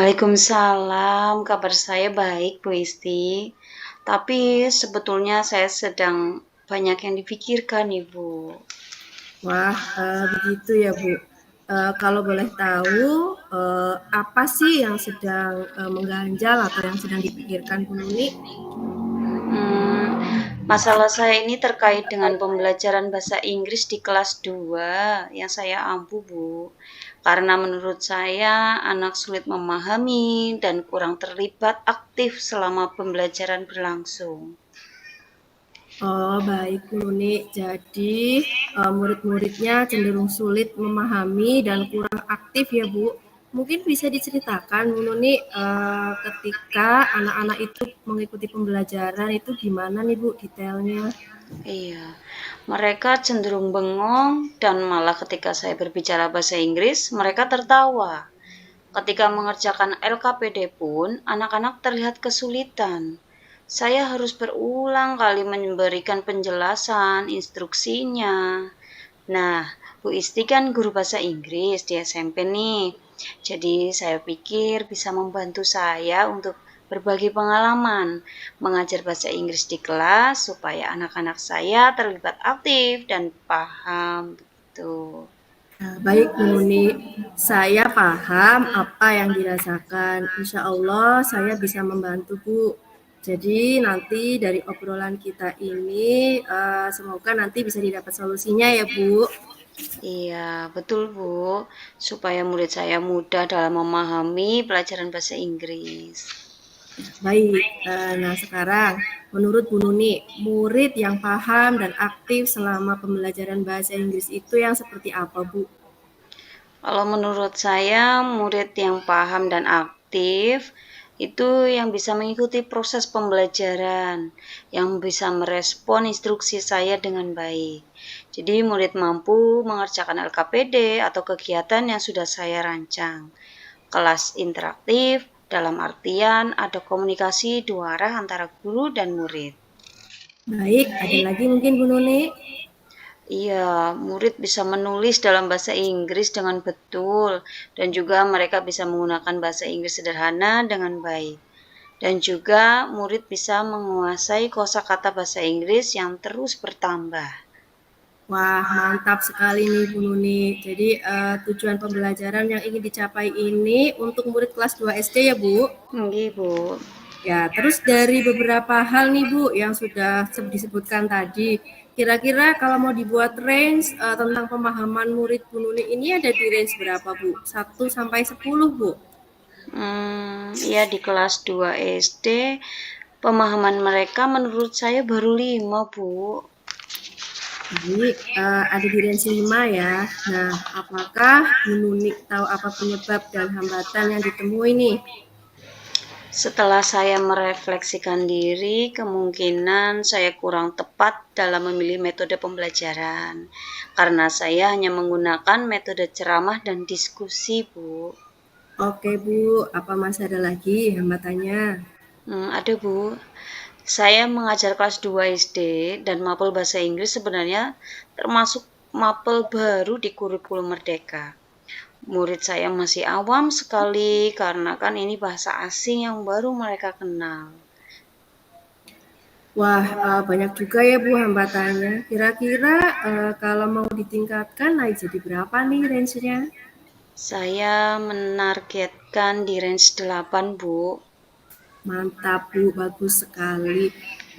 Waalaikumsalam, kabar saya baik Bu Isti. Tapi sebetulnya saya sedang banyak yang dipikirkan Ibu. Wah, begitu ya, Bu. Kalau boleh tahu, apa sih yang sedang mengganjal atau yang sedang dipikirkan Bu Nuni? Masalah saya ini terkait dengan pembelajaran bahasa Inggris di kelas 2 yang saya ampu Bu. Karena menurut saya anak sulit memahami dan kurang terlibat aktif selama pembelajaran berlangsung. Oh, baik Bu Nuni. Jadi, murid-muridnya cenderung sulit memahami dan kurang aktif ya, Bu. Mungkin bisa diceritakan Bu Nuni, ketika anak-anak itu mengikuti pembelajaran itu gimana nih Bu detailnya? Iya, mereka cenderung bengong dan malah ketika saya berbicara bahasa Inggris, mereka tertawa. Ketika mengerjakan LKPD pun, anak-anak terlihat kesulitan. Saya harus berulang kali memberikan penjelasan, instruksinya. Nah, Bu Isti kan guru bahasa Inggris di SMP nih. Jadi saya pikir bisa membantu saya untuk berbagi pengalaman mengajar bahasa Inggris di kelas supaya anak-anak saya terlibat aktif dan paham gitu. Nah, baik Bu Nuni, saya paham apa yang dirasakan. Insya Allah saya bisa membantu Bu. Jadi nanti dari obrolan kita ini semoga nanti bisa didapat solusinya ya Bu. Iya, betul Bu, supaya murid saya mudah dalam memahami pelajaran bahasa Inggris. Baik, nah sekarang menurut Bu Nuni, murid yang paham dan aktif selama pembelajaran bahasa Inggris itu yang seperti apa Bu? Kalau menurut saya, murid yang paham dan aktif itu yang bisa mengikuti proses pembelajaran, yang bisa merespon instruksi saya dengan baik. Jadi, murid mampu mengerjakan LKPD atau kegiatan yang sudah saya rancang. Kelas interaktif dalam artian ada komunikasi dua arah antara guru dan murid. Baik, ada lagi mungkin Bu Nuni? Iya, murid bisa menulis dalam bahasa Inggris dengan betul, dan juga mereka bisa menggunakan bahasa Inggris sederhana dengan baik. Dan juga murid bisa menguasai kosakata bahasa Inggris yang terus bertambah. Wah, mantap sekali nih Bu Nuni. Jadi tujuan pembelajaran yang ingin dicapai ini untuk murid kelas 2 SD ya Bu? Nggih, Bu. Ya, terus dari beberapa hal nih Bu yang sudah disebutkan tadi, kira-kira kalau mau dibuat range tentang pemahaman murid Bu Nuni ini ada di range berapa Bu? 1 sampai 10 Bu? Ya di kelas 2 SD, pemahaman mereka menurut saya baru 5, Bu. Baik, ada di range 5 ya. Nah, apakah Bu Nuni tahu apa penyebab dan hambatan yang ditemui nih? Setelah saya merefleksikan diri, kemungkinan saya kurang tepat dalam memilih metode pembelajaran. Karena saya hanya menggunakan metode ceramah dan diskusi, Bu. Oke Bu, apa masih ada lagi hambatannya? Ada, Bu. Saya mengajar kelas 2 SD dan mapel bahasa Inggris sebenarnya termasuk mapel baru di kurikulum Merdeka. Murid saya masih awam sekali karena kan ini bahasa asing yang baru mereka kenal. Wah, banyak juga ya Bu hambatannya. Kira-kira kalau mau ditingkatkan naik jadi berapa nih range-nya? Saya menargetkan di range 8, Bu. Mantap Bu, bagus sekali.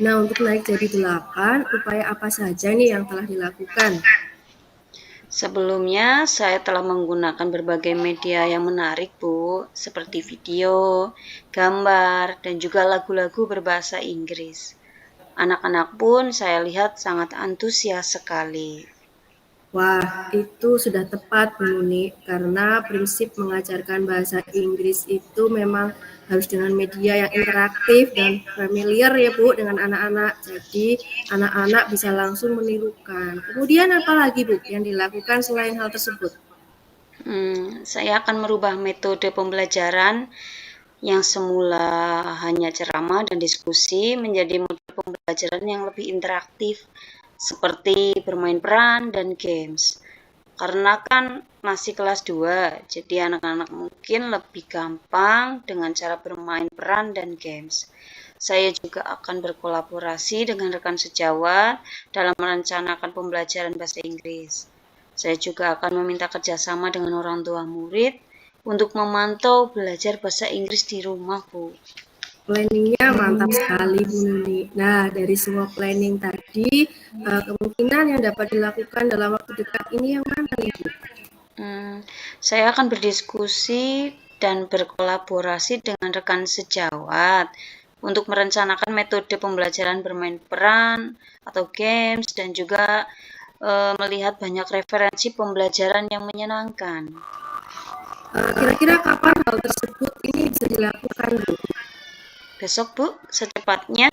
Nah, untuk naik jadi 8, upaya apa saja nih yang telah dilakukan? Sebelumnya, saya telah menggunakan berbagai media yang menarik, Bu, seperti video, gambar, dan juga lagu-lagu berbahasa Inggris. Anak-anak pun saya lihat sangat antusias sekali. Wah, itu sudah tepat Bu Nuni, karena prinsip mengajarkan bahasa Inggris itu memang harus dengan media yang interaktif dan familiar ya Bu dengan anak-anak. Jadi anak-anak bisa langsung menirukan. Kemudian apa lagi Bu yang dilakukan selain hal tersebut? Saya akan merubah metode pembelajaran yang semula hanya ceramah dan diskusi menjadi model pembelajaran yang lebih interaktif, seperti bermain peran dan games. Karena kan masih kelas 2, jadi anak-anak mungkin lebih gampang dengan cara bermain peran dan games. Saya juga akan berkolaborasi dengan rekan sejawat dalam merencanakan pembelajaran bahasa Inggris. Saya juga akan meminta kerjasama dengan orang tua murid untuk memantau belajar bahasa Inggris di rumah, Bu. Planningnya mantap sekali Bu Nuni. Nah, dari semua planning tadi, kemungkinan yang dapat dilakukan dalam waktu dekat ini yang mana nih Bu? Saya akan berdiskusi dan berkolaborasi dengan rekan sejawat untuk merencanakan metode pembelajaran bermain peran atau games dan juga melihat banyak referensi pembelajaran yang menyenangkan. Kira-kira kapan hal tersebut ini bisa dilakukan Bu? Besok, Bu, secepatnya,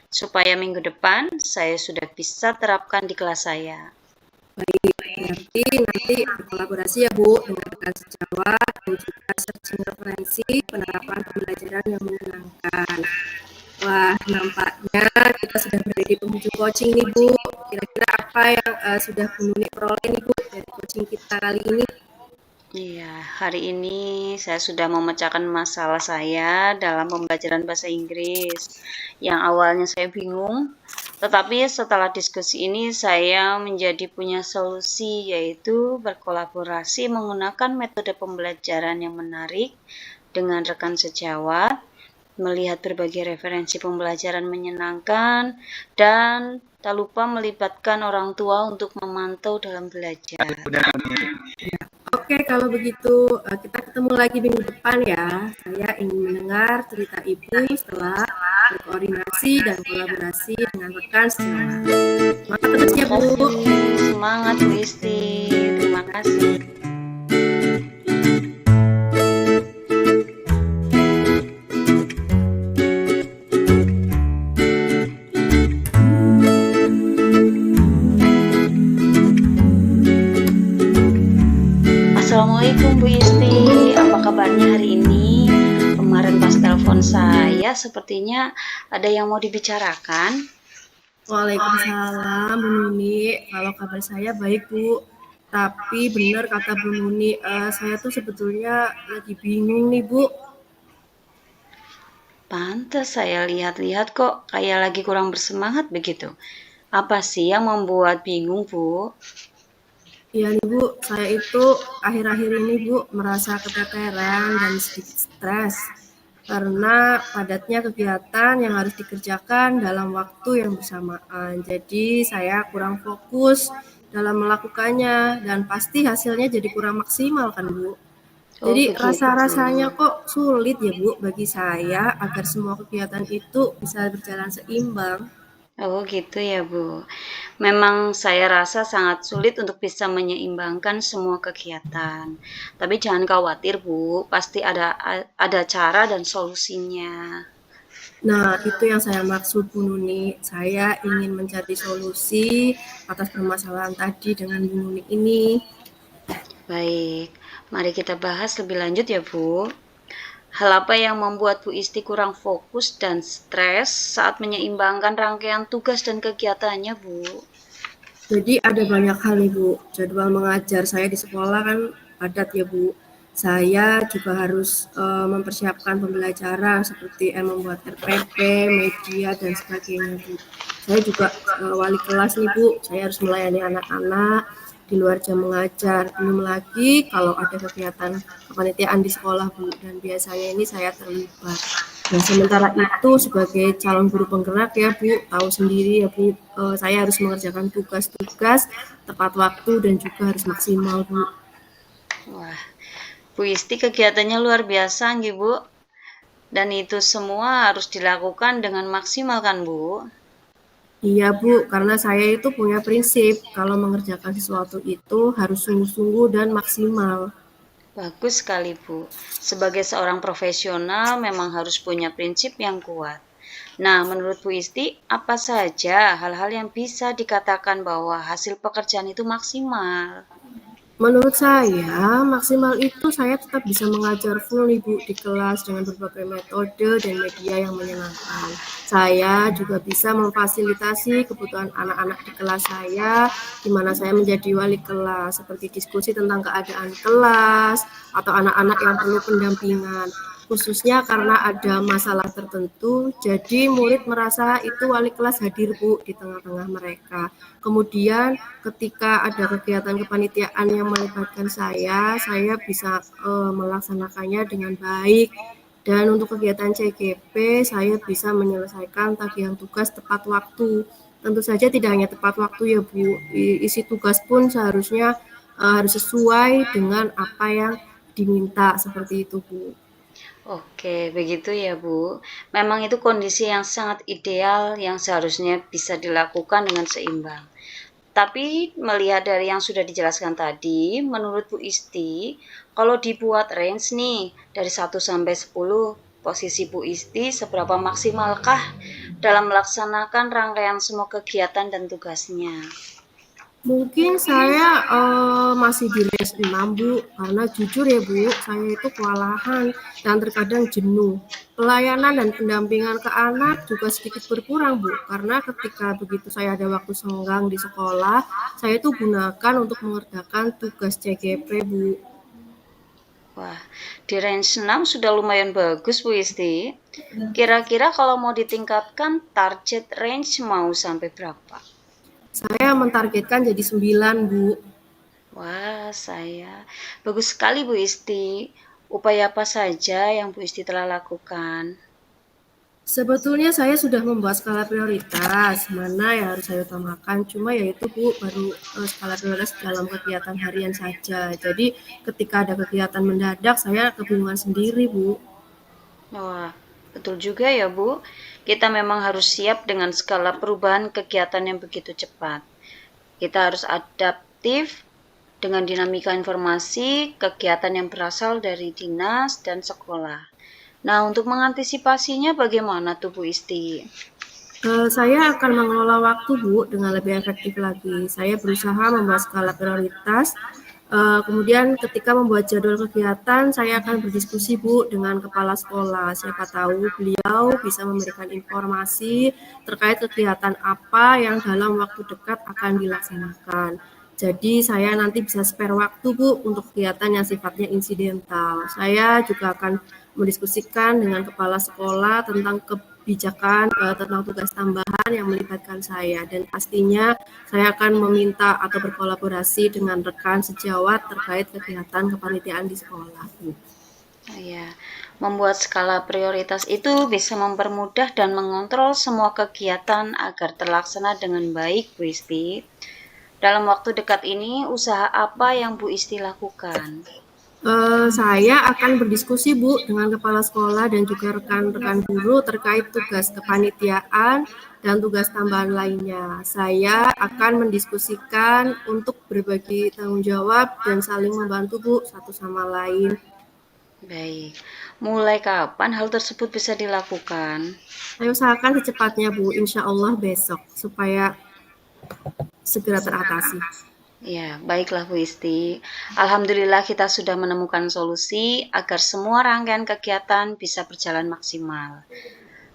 supaya minggu depan saya sudah bisa terapkan di kelas saya. Baik, berarti nanti berkolaborasi ya Bu dengan rekan sejawat dan juga searching referensi penerapan pembelajaran yang menyenangkan. Wah, nampaknya kita sudah berada di penghujung coaching nih Bu. Kira-kira apa yang sudah Bu Nuni peroleh nih Bu dari coaching kita kali ini? Iya, hari ini saya sudah memecahkan masalah saya dalam pembelajaran bahasa Inggris. Yang awalnya saya bingung, tetapi setelah diskusi ini saya menjadi punya solusi, yaitu berkolaborasi menggunakan metode pembelajaran yang menarik dengan rekan sejawat, melihat berbagai referensi pembelajaran menyenangkan, dan tak lupa melibatkan orang tua untuk memantau dalam belajar. Oke, kalau begitu kita ketemu lagi minggu depan ya. Saya ingin mendengar cerita Ibu setelah berkoordinasi dan kolaborasi dengan rekan sejawat. Semangat terus ya Bu. Semangat Bu Isti. Terima kasih. Assalamualaikum Bu Isti. Apa kabarnya hari ini? Kemarin pas telepon saya sepertinya ada yang mau dibicarakan. Waalaikumsalam Bu Nuni. Kalau kabar saya baik Bu. Tapi benar kata Bu Nuni, saya tuh sebetulnya lagi bingung nih Bu. Pantes saya lihat-lihat kok kayak lagi kurang bersemangat begitu. Apa sih yang membuat bingung, Bu? Iya nih Bu, saya itu akhir-akhir ini Bu merasa keteteran dan sedikit stres karena padatnya kegiatan yang harus dikerjakan dalam waktu yang bersamaan. Jadi saya kurang fokus dalam melakukannya dan pasti hasilnya jadi kurang maksimal kan Bu. Oh, Jadi begitu. rasa-rasanya kok sulit ya Bu bagi saya agar semua kegiatan itu bisa berjalan seimbang. Oh, gitu ya, Bu. Memang saya rasa sangat sulit untuk bisa menyeimbangkan semua kegiatan. Tapi jangan khawatir, Bu. Pasti ada cara dan solusinya. Nah, itu yang saya maksud Bu Nuni. Saya ingin mencari solusi atas permasalahan tadi dengan Bu Nuni ini. Baik, mari kita bahas lebih lanjut ya, Bu. Hal apa yang membuat Bu Isti kurang fokus dan stres saat menyeimbangkan rangkaian tugas dan kegiatannya, Bu? Jadi ada banyak hal nih Bu. Jadwal mengajar saya di sekolah kan padat ya Bu. Saya juga harus mempersiapkan pembelajaran seperti membuat RPP, media dan sebagainya Bu. Saya juga wali kelas nih Bu. Saya harus melayani anak-anak di luar jam mengajar. Belum lagi kalau ada kegiatan kepanitiaan di sekolah Bu. Dan biasanya ini saya terlibat. Nah, sementara itu sebagai calon guru penggerak ya Bu, tahu sendiri ya Bu, saya harus mengerjakan tugas-tugas tepat waktu dan juga harus maksimal Bu. Wah, Bu Isti kegiatannya luar biasa, nggih, Bu. Dan itu semua harus dilakukan dengan maksimal kan, Bu? Iya Bu, karena saya itu punya prinsip kalau mengerjakan sesuatu itu harus sungguh-sungguh dan maksimal. Bagus sekali, Bu. Sebagai seorang profesional memang harus punya prinsip yang kuat. Nah, menurut Bu Isti, apa saja hal-hal yang bisa dikatakan bahwa hasil pekerjaan itu maksimal? Menurut saya, maksimal itu saya tetap bisa mengajar full nih Bu di kelas dengan berbagai metode dan media yang menyenangkan. Saya juga bisa memfasilitasi kebutuhan anak-anak di kelas saya, di mana saya menjadi wali kelas, seperti diskusi tentang keadaan kelas, atau anak-anak yang perlu pendampingan. Khususnya karena ada masalah tertentu, jadi murid merasa itu wali kelas hadir Bu di tengah-tengah mereka. Kemudian ketika ada kegiatan kepanitiaan yang melibatkan saya bisa melaksanakannya dengan baik. Dan untuk kegiatan CGP, saya bisa menyelesaikan tagihan tugas tepat waktu. Tentu saja tidak hanya tepat waktu ya Bu, isi tugas pun seharusnya harus sesuai dengan apa yang diminta seperti itu Bu. Oke, begitu ya, Bu. Memang itu kondisi yang sangat ideal yang seharusnya bisa dilakukan dengan seimbang. Tapi melihat dari yang sudah dijelaskan tadi, menurut Bu Isti, kalau dibuat range nih dari 1 sampai 10, posisi Bu Isti seberapa maksimalkah dalam melaksanakan rangkaian semua kegiatan dan tugasnya? Mungkin saya masih di range 6 Bu, karena jujur ya Bu, saya itu kewalahan dan terkadang jenuh. Pelayanan dan pendampingan ke anak juga sedikit berkurang Bu, karena ketika begitu saya ada waktu senggang di sekolah, saya itu gunakan untuk mengerjakan tugas CGP Bu. Wah, di range 6 sudah lumayan bagus Bu Isti. Kira-kira kalau mau ditingkatkan, target range mau sampai berapa? Saya mentargetkan jadi 9 Bu. Wah, bagus sekali Bu Isti. Upaya apa saja yang Bu Isti telah lakukan? Sebetulnya saya sudah membuat skala prioritas, mana yang harus saya utamakan. Cuma ya itu Bu, baru skala prioritas dalam kegiatan harian saja. Jadi ketika ada kegiatan mendadak, saya kebingungan sendiri Bu. Wah, betul juga ya Bu. Kita memang harus siap dengan skala perubahan kegiatan yang begitu cepat. Kita harus adaptif dengan dinamika informasi, kegiatan yang berasal dari dinas dan sekolah. Nah, untuk mengantisipasinya bagaimana tuh Bu Isti? Saya akan mengelola waktu Bu dengan lebih efektif lagi. Saya berusaha membuat skala prioritas. Kemudian ketika membuat jadwal kegiatan, saya akan berdiskusi Bu dengan kepala sekolah. Siapa tahu beliau bisa memberikan informasi terkait kegiatan apa yang dalam waktu dekat akan dilaksanakan. Jadi saya nanti bisa spare waktu Bu untuk kegiatan yang sifatnya insidental. Saya juga akan mendiskusikan dengan kepala sekolah tentang kebijakan tentang tugas tambahan yang melibatkan saya, dan pastinya saya akan meminta atau berkolaborasi dengan rekan sejawat terkait kegiatan kepanitiaan di sekolah. Ya, membuat skala prioritas itu bisa mempermudah dan mengontrol semua kegiatan agar terlaksana dengan baik, Bu Isti. Dalam waktu dekat ini, usaha apa yang Bu Isti lakukan? Saya akan berdiskusi Bu dengan kepala sekolah dan juga rekan-rekan guru terkait tugas kepanitiaan dan tugas tambahan lainnya. Saya akan mendiskusikan untuk berbagi tanggung jawab dan saling membantu Bu satu sama lain. Baik, mulai kapan hal tersebut bisa dilakukan? Saya usahakan secepatnya Bu, insya Allah besok, supaya segera teratasi. Ya, baiklah Bu Isti. Alhamdulillah kita sudah menemukan solusi agar semua rangkaian kegiatan bisa berjalan maksimal.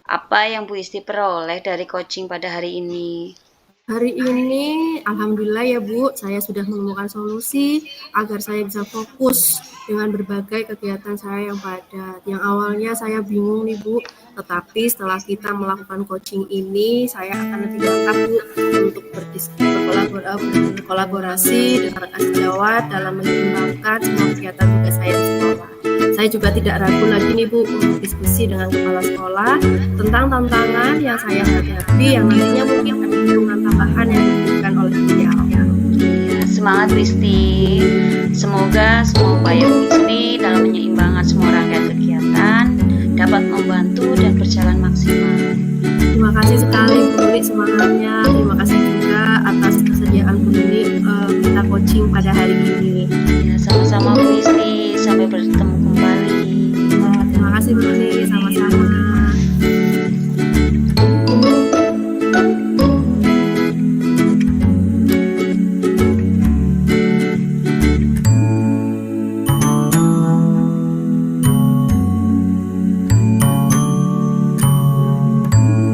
Apa yang Bu Isti peroleh dari coaching pada hari ini? Hari ini, alhamdulillah ya Bu, saya sudah menemukan solusi agar saya bisa fokus dengan berbagai kegiatan saya yang padat. Yang awalnya saya bingung nih Bu, tetapi setelah kita melakukan coaching ini, saya akan lebih mantap Bu untuk berkolaborasi dengan rekan sejawat dalam menyeimbangkan semua kegiatan tugas saya di sekolah. Saya juga tidak ragu lagi nih Bu untuk diskusi dengan kepala sekolah tentang tantangan yang saya hadapi yang nantinya mungkin ada dukungan tambahan yang diberikan oleh beliau. Ya, semangat Bu Isti. Semoga semua upaya Bu